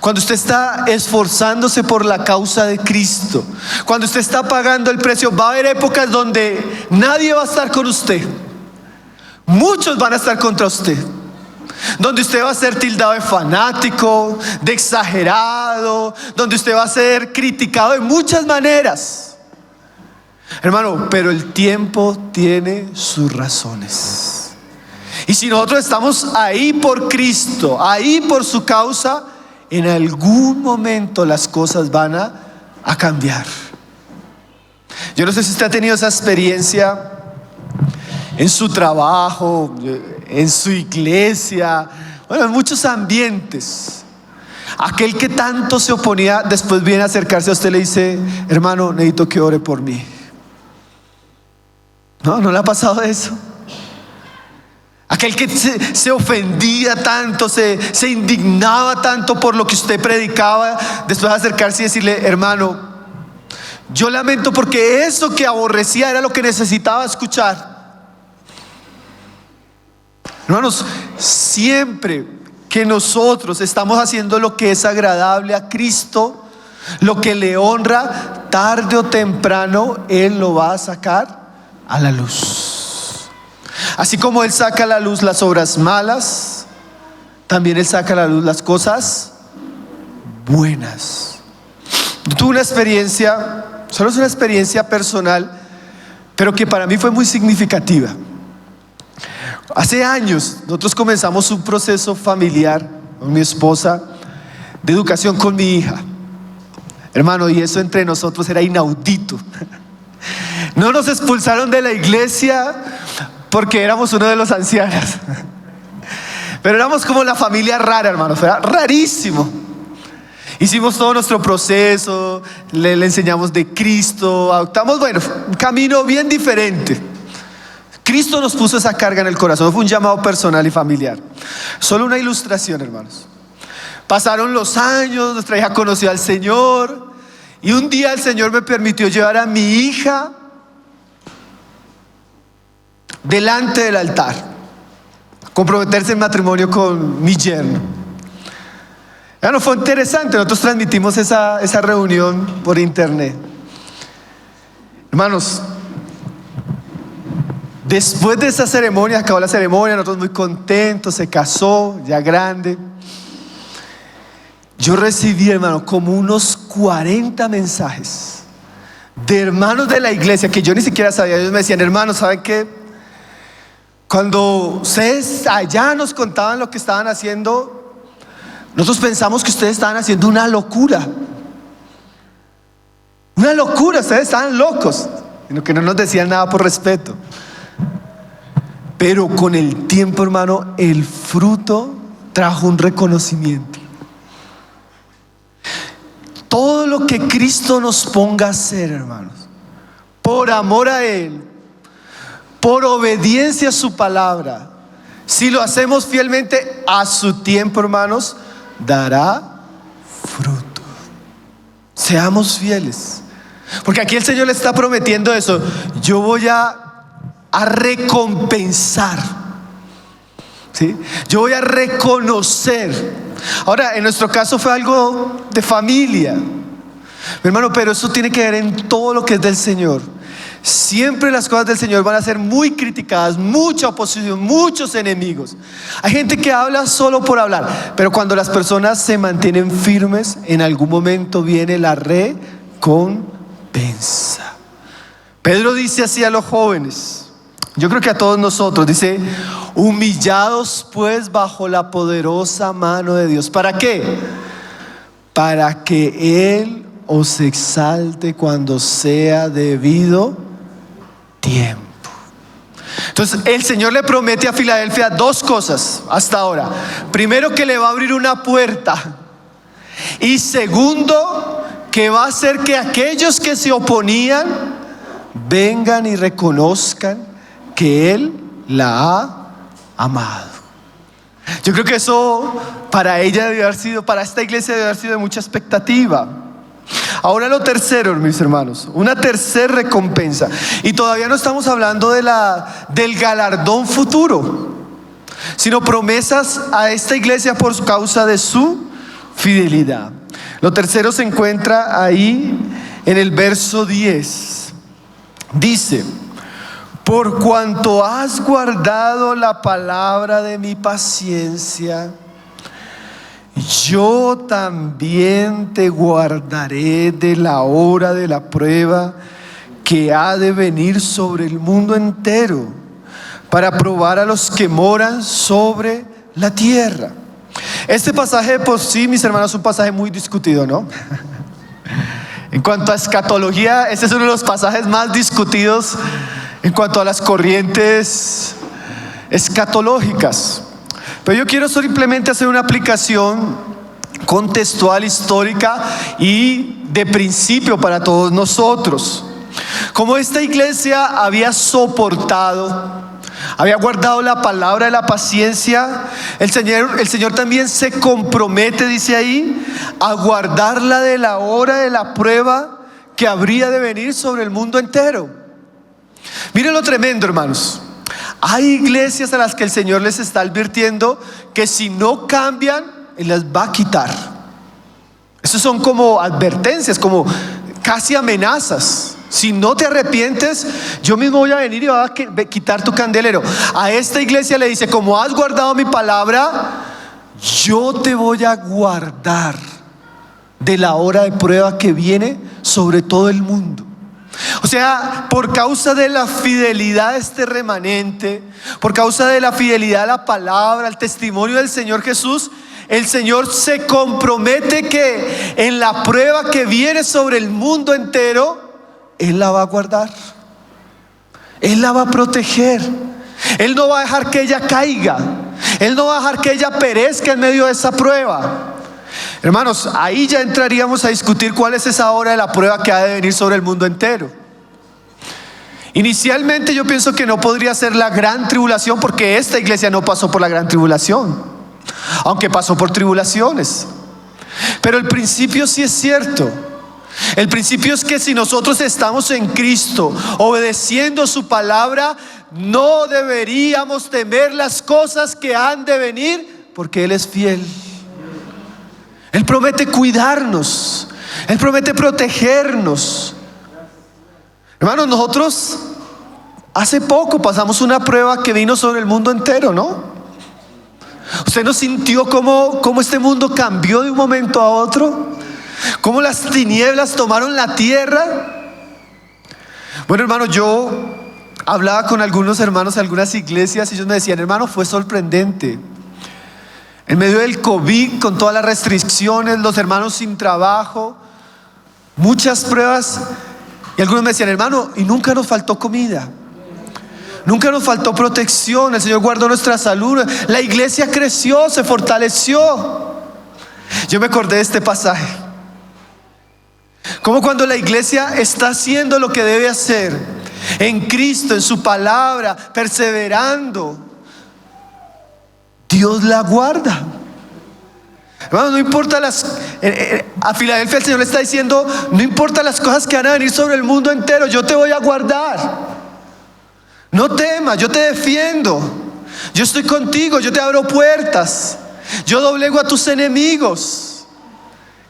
[SPEAKER 1] cuando usted está esforzándose por la causa de Cristo, cuando usted está pagando el precio, va a haber épocas donde nadie va a estar con usted. Muchos van a estar contra usted, donde usted va a ser tildado de fanático, de exagerado, donde usted va a ser criticado de muchas maneras. Hermano, pero el tiempo tiene sus razones. Y si nosotros estamos ahí por Cristo, ahí por su causa, en algún momento las cosas van a cambiar. Yo no sé si usted ha tenido esa experiencia en su trabajo, en su iglesia, bueno, en muchos ambientes. Aquel que tanto se oponía, después viene a acercarse a usted y le dice: hermano, necesito que ore por mí. ¿No le ha pasado eso? Aquel que se ofendía tanto, se indignaba tanto por lo que usted predicaba, después de acercarse y decirle: hermano, yo lamento porque eso que aborrecía era lo que necesitaba escuchar. Hermanos, siempre que nosotros estamos haciendo lo que es agradable a Cristo, lo que le honra, tarde o temprano Él lo va a sacar a la luz. Así como Él saca a la luz las obras malas, también Él saca a la luz las cosas buenas. Yo tuve una experiencia, solo es una experiencia personal, pero que para mí fue muy significativa. Hace años nosotros comenzamos un proceso familiar con mi esposa de educación con mi hija. Hermano, y eso entre nosotros era inaudito. No nos expulsaron de la iglesia porque éramos uno de los ancianos, pero éramos como la familia rara, hermanos. Era rarísimo. Hicimos todo nuestro proceso, le enseñamos de Cristo, adoptamos, bueno, un camino bien diferente. Cristo nos puso esa carga en el corazón, fue un llamado personal y familiar. Solo una ilustración, hermanos. Pasaron los años, nuestra hija conoció al Señor y un día el Señor me permitió llevar a mi hija delante del altar, comprometerse en matrimonio con mi yerno. Bueno, fue interesante, nosotros transmitimos esa reunión por internet. Hermanos, después de esa ceremonia, acabó la ceremonia, nosotros muy contentos, se casó, ya grande. Yo recibí, hermano, como unos 40 mensajes de hermanos de la iglesia que yo ni siquiera sabía. Ellos me decían, hermanos, ¿saben qué? Cuando ustedes allá nos contaban lo que estaban haciendo, nosotros pensamos que ustedes estaban haciendo una locura. Una locura, ustedes estaban locos. Sino que no nos decían nada por respeto. Pero con el tiempo, hermano, el fruto trajo un reconocimiento. Todo lo que Cristo nos ponga a hacer, hermanos, por amor a Él, por obediencia a su palabra, si lo hacemos fielmente a su tiempo, hermanos, dará fruto. Seamos fieles, porque aquí el Señor le está prometiendo eso. Yo voy a recompensar, ¿sí? Yo voy a reconocer. Ahora, en nuestro caso fue algo de familia, mi hermano, pero eso tiene que ver en todo lo que es del Señor. Siempre las cosas del Señor van a ser muy criticadas, mucha oposición, muchos enemigos. Hay gente que habla solo por hablar, pero cuando las personas se mantienen firmes, en algún momento viene la recompensa. Pedro dice así a los jóvenes, yo creo que a todos nosotros, dice: humillados pues bajo la poderosa mano de Dios. ¿Para qué? Para que Él os exalte cuando sea debido tiempo. Entonces el Señor le promete a Filadelfia dos cosas hasta ahora. Primero, que le va a abrir una puerta. Y segundo, que va a hacer que aquellos que se oponían vengan y reconozcan que Él la ha amado. Yo creo que eso para ella debe haber sido, para esta iglesia debe haber sido de mucha expectativa. Ahora lo tercero, mis hermanos, una tercera recompensa. Y todavía no estamos hablando del galardón futuro, sino promesas a esta iglesia por causa de su fidelidad. Lo tercero se encuentra ahí en el verso 10. Dice: por cuanto has guardado la palabra de mi paciencia, yo también te guardaré de la hora de la prueba que ha de venir sobre el mundo entero, para probar a los que moran sobre la tierra. Este pasaje por sí, mis hermanos, es un pasaje muy discutido, ¿no? En cuanto a escatología, este es uno de los pasajes más discutidos en cuanto a las corrientes escatológicas. Pero yo quiero simplemente hacer una aplicación contextual, histórica y de principio para todos nosotros. Como esta iglesia había soportado, había guardado la palabra de la paciencia, el Señor también se compromete, dice ahí, a guardarla de la hora de la prueba que habría de venir sobre el mundo entero. Miren lo tremendo, hermanos. Hay iglesias a las que el Señor les está advirtiendo que si no cambian, Él las va a quitar. Esos son como advertencias, como casi amenazas. Si no te arrepientes, yo mismo voy a venir y voy a quitar tu candelero. A esta iglesia le dice: como has guardado mi palabra, yo te voy a guardar de la hora de prueba que viene sobre todo el mundo. O sea, por causa de la fidelidad de este remanente, por causa de la fidelidad a la palabra, al testimonio del Señor Jesús, el Señor se compromete que en la prueba que viene sobre el mundo entero, Él la va a guardar, Él la va a proteger. Él no va a dejar que ella caiga, Él no va a dejar que ella perezca en medio de esa prueba. Hermanos, ahí ya entraríamos a discutir cuál es esa hora de la prueba que ha de venir sobre el mundo entero. Inicialmente yo pienso que no podría ser la gran tribulación, porque esta iglesia no pasó por la gran tribulación, aunque pasó por tribulaciones. Pero el principio sí es cierto. El principio es que si nosotros estamos en Cristo, obedeciendo su palabra, no deberíamos temer las cosas que han de venir, porque Él es fiel. Él promete cuidarnos, Él promete protegernos. Hermanos, nosotros hace poco pasamos una prueba que vino sobre el mundo entero, ¿no? ¿Usted no sintió cómo este mundo cambió de un momento a otro? ¿Cómo las tinieblas tomaron la tierra? Bueno, hermano, yo hablaba con algunos hermanos de algunas iglesias y ellos me decían: hermano, fue sorprendente. En medio del COVID, con todas las restricciones, los hermanos sin trabajo, muchas pruebas. Y algunos me decían: hermano, y nunca nos faltó comida, nunca nos faltó protección, el Señor guardó nuestra salud, la iglesia creció, se fortaleció. Yo me acordé de este pasaje, como cuando la iglesia está haciendo lo que debe hacer en Cristo, en su palabra, perseverando, Dios la guarda. Hermano, no importa a Filadelfia el Señor le está diciendo: no importa las cosas que van a venir sobre el mundo entero, yo te voy a guardar. No temas, yo te defiendo, yo estoy contigo, yo te abro puertas, yo doblego a tus enemigos.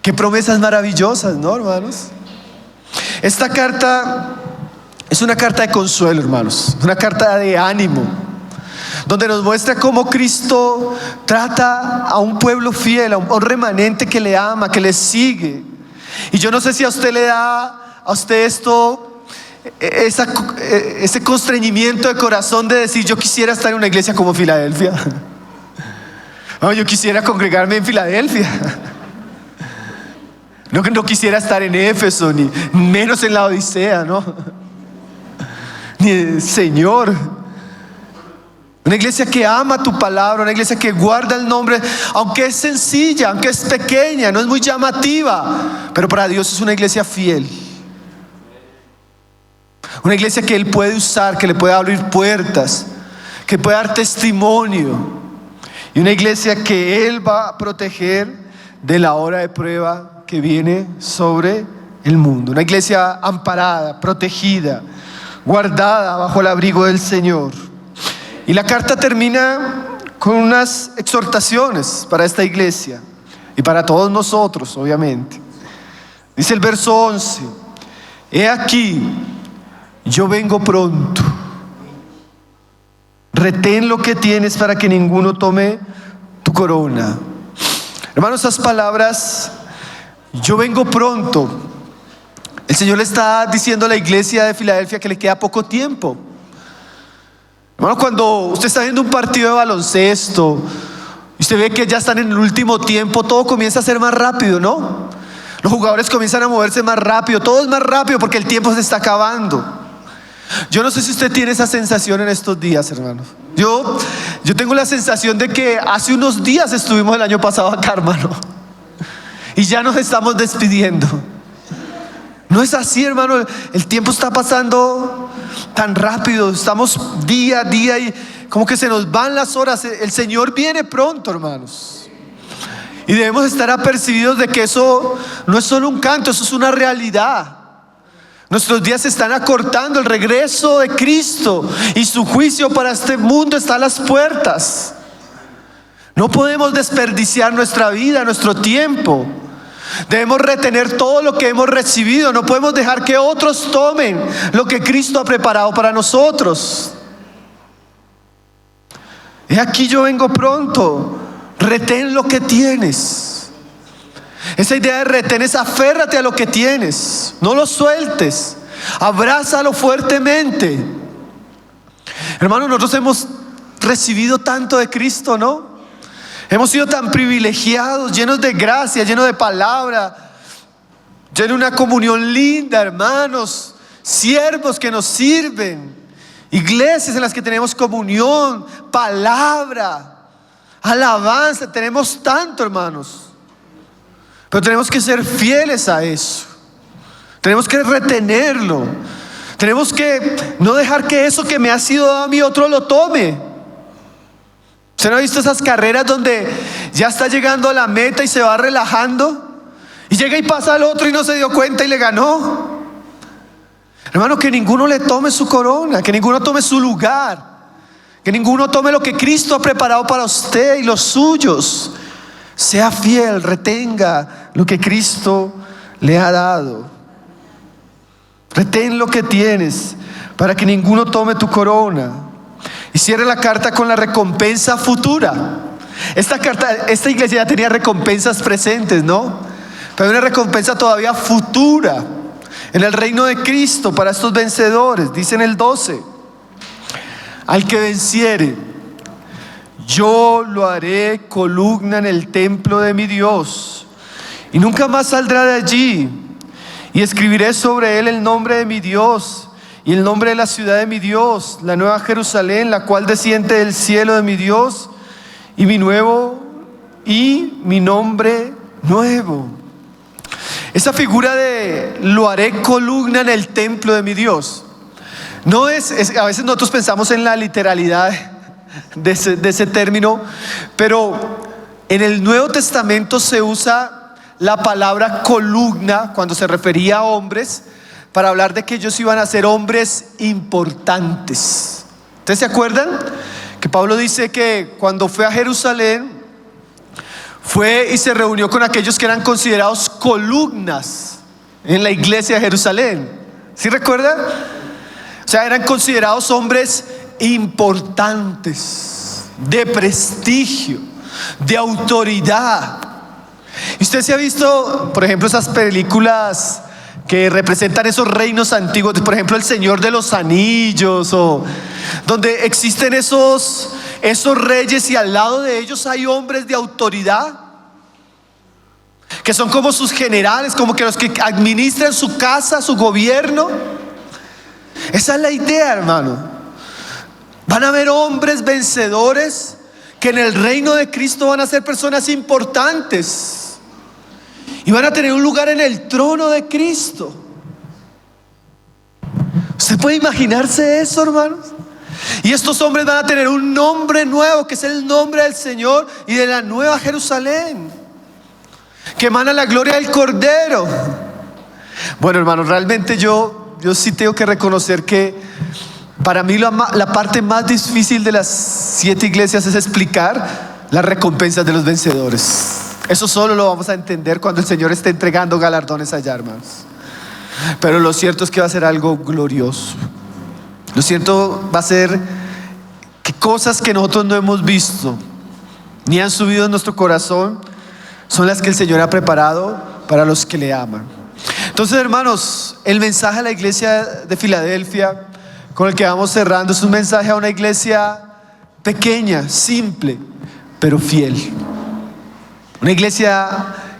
[SPEAKER 1] Qué promesas maravillosas, ¿no, hermanos? Esta carta es una carta de consuelo, hermanos, una carta de ánimo, donde nos muestra cómo Cristo trata a un pueblo fiel, a un remanente que le ama, que le sigue. Y yo no sé si a usted le da esto, ese constreñimiento de corazón de decir: yo quisiera estar en una iglesia como Filadelfia. No, yo quisiera congregarme en Filadelfia. No quisiera estar en Éfeso, ni menos en la Odisea, ¿no? Ni Señor. Una iglesia que ama tu palabra, una iglesia que guarda el nombre, aunque es sencilla, aunque es pequeña, no es muy llamativa, pero para Dios es una iglesia fiel. Una iglesia que Él puede usar, que le puede abrir puertas, que puede dar testimonio. Y una iglesia que Él va a proteger de la hora de prueba que viene sobre el mundo. Una iglesia amparada, protegida, guardada bajo el abrigo del Señor. Y la carta termina con unas exhortaciones para esta iglesia y para todos nosotros, obviamente. Dice el verso 11: he aquí, yo vengo pronto. Retén lo que tienes para que ninguno tome tu corona. Hermanos, esas palabras, yo vengo pronto, el Señor le está diciendo a la iglesia de Filadelfia que le queda poco tiempo. Hermano, cuando usted está viendo un partido de baloncesto y usted ve que ya están en el último tiempo, todo comienza a ser más rápido, ¿no? Los jugadores comienzan a moverse más rápido, todo es más rápido porque el tiempo se está acabando. Yo no sé si usted tiene esa sensación en estos días, hermanos. Yo tengo la sensación de que hace unos días estuvimos el año pasado acá, hermano, y ya nos estamos despidiendo. No es así, hermano. El tiempo está pasando tan rápido, estamos día a día y como que se nos van las horas. El Señor viene pronto, hermanos, y debemos estar apercibidos de que eso no es solo un canto, eso es una realidad. Nuestros días se están acortando, el regreso de Cristo y su juicio para este mundo está a las puertas. No podemos desperdiciar nuestra vida, nuestro tiempo. Debemos retener todo lo que hemos recibido. No podemos dejar que otros tomen lo que Cristo ha preparado para nosotros. He aquí, yo vengo pronto. Retén lo que tienes. Esa idea de retén es: aférrate a lo que tienes, no lo sueltes, abrázalo fuertemente. Hermanos, nosotros hemos recibido tanto de Cristo, ¿no? Hemos sido tan privilegiados, llenos de gracia, llenos de palabra, llenos de una comunión linda, hermanos, siervos que nos sirven, iglesias en las que tenemos comunión, palabra, alabanza. Tenemos tanto, hermanos. Pero tenemos que ser fieles a eso. Tenemos que retenerlo. Tenemos que no dejar que eso que me ha sido dado a mí otro lo tome. ¿Usted no ha visto esas carreras donde ya está llegando a la meta y se va relajando? Y llega y pasa al otro y no se dio cuenta y le ganó. Hermano, que ninguno le tome su corona, que ninguno tome su lugar, que ninguno tome lo que Cristo ha preparado para usted y los suyos. Sea fiel, retenga lo que Cristo le ha dado. Retén lo que tienes para que ninguno tome tu corona. Y cierre la carta con la recompensa futura. Esta iglesia ya tenía recompensas presentes, ¿no? Pero hay una recompensa todavía futura en el reino de Cristo para estos vencedores. Dice en el 12: al que venciere, yo lo haré columna en el templo de mi Dios, y nunca más saldrá de allí. Y escribiré sobre él el nombre de mi Dios y el nombre de la ciudad de mi Dios, la nueva Jerusalén, la cual desciende del cielo de mi Dios, y mi nombre nuevo. Esa figura de lo haré columna en el templo de mi Dios, no es a veces nosotros pensamos en la literalidad de ese término, pero en el Nuevo Testamento se usa la palabra columna cuando se refería a hombres, para hablar de que ellos iban a ser hombres importantes. ¿Ustedes se acuerdan? Que Pablo dice que cuando fue a Jerusalén, fue y se reunió con aquellos que eran considerados columnas en la iglesia de Jerusalén. ¿Sí recuerdan? O sea, eran considerados hombres importantes, de prestigio, de autoridad. Y usted se ha visto, por ejemplo, esas películas que representan esos reinos antiguos, por ejemplo, El Señor de los Anillos, o donde existen esos reyes y al lado de ellos hay hombres de autoridad que son como sus generales, como que los que administran su casa, su gobierno. Esa es la idea, hermano. Van a haber hombres vencedores que en el reino de Cristo van a ser personas importantes y van a tener un lugar en el trono de Cristo. ¿Usted puede imaginarse eso, hermanos? Y estos hombres van a tener un nombre nuevo, que es el nombre del Señor y de la nueva Jerusalén, que emana la gloria del Cordero. Bueno, hermanos, realmente yo sí tengo que reconocer que para mí la parte más difícil de las 7 iglesias es explicar las recompensas de los vencedores. Eso solo lo vamos a entender cuando el Señor esté entregando galardones allá, hermanos. Pero lo cierto es que va a ser algo glorioso. Lo cierto va a ser que cosas que nosotros no hemos visto ni han subido en nuestro corazón son las que el Señor ha preparado para los que le aman. Entonces, hermanos, el mensaje a la iglesia de Filadelfia con el que vamos cerrando es un mensaje a una iglesia pequeña, simple, pero fiel. Una iglesia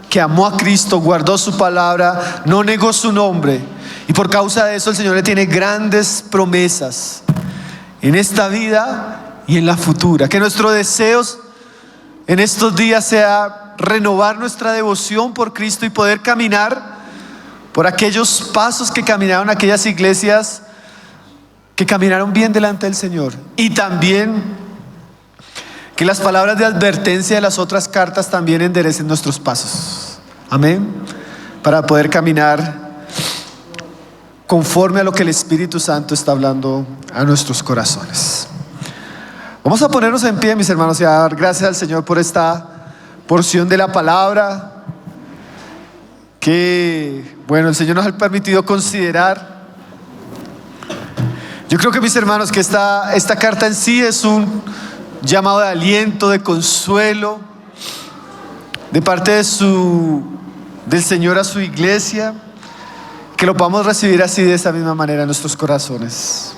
[SPEAKER 1] que amó a Cristo, guardó su palabra, no negó su nombre, y por causa de eso el Señor le tiene grandes promesas en esta vida y en la futura. Que nuestro deseo en estos días sea renovar nuestra devoción por Cristo y poder caminar por aquellos pasos que caminaron aquellas iglesias que caminaron bien delante del Señor, y también que las palabras de advertencia de las otras cartas también enderecen nuestros pasos. Amén. Para poder caminar conforme a lo que el Espíritu Santo está hablando a nuestros corazones. Vamos a ponernos en pie, mis hermanos, y a dar gracias al Señor por esta porción de la palabra que, bueno, el Señor nos ha permitido considerar. Yo creo que, mis hermanos, que esta carta en sí es un llamado de aliento, de consuelo de parte del Señor a su iglesia, que lo podamos recibir así, de esa misma manera, en nuestros corazones.